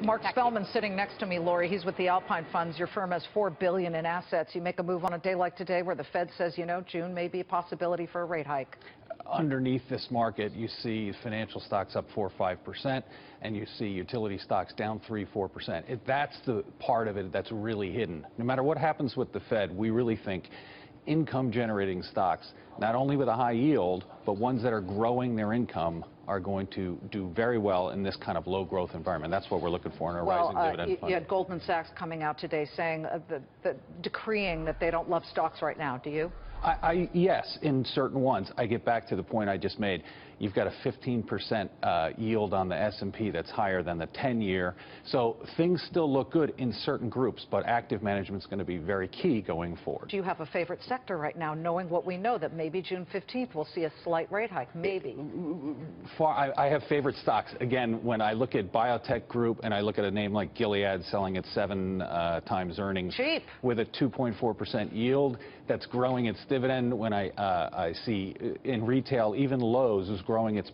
Mark Spellman sitting next to me, Lori. He's with the Alpine funds. Your firm has $4 billion in assets. You make a move on a day like today where the Fed says, you know, June may be a possibility for a rate hike. Underneath this market, you see financial stocks up 4 or 5%, and you see utility stocks down 3-4%. That's the part of it that's really hidden. No matter what happens with the Fed, we really think income-generating stocks, not only with a high yield, but ones that are growing their income, are going to do very well in this kind of low-growth environment. That's what we're looking for in a rising dividend fund. You had Goldman Sachs coming out today saying, decreeing that they don't love stocks right now. Do you? Yes, in certain ones. I get back to the point I just made. You've got a 15% yield on the S&P that's higher than the 10-year. So things still look good in certain groups, but active management is going to be very key going forward. Do you have a favorite sector right now, knowing what we know, that maybe June 15th we'll see a slight rate hike? Maybe. I have favorite stocks. Again, when I look at biotech group and I look at a name like Gilead selling at 7 times earnings. Cheap. With a 2.4% yield that's growing its dividend. When I see in retail, even Lowe's is growing its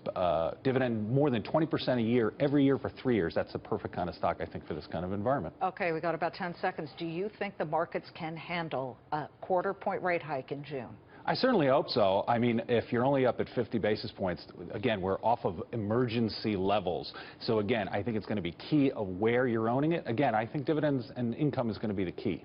dividend more than 20% a year, every year for 3 years. That's the perfect kind of stock, I think, for this kind of environment. Okay, we got about 10 seconds. Do you think the markets can handle a quarter-point rate hike in June? I certainly hope so. I mean, if you're only up at 50 basis points, again, we're off of emergency levels. So again, I think it's going to be key of where you're owning it. Again, I think dividends and income is going to be the key.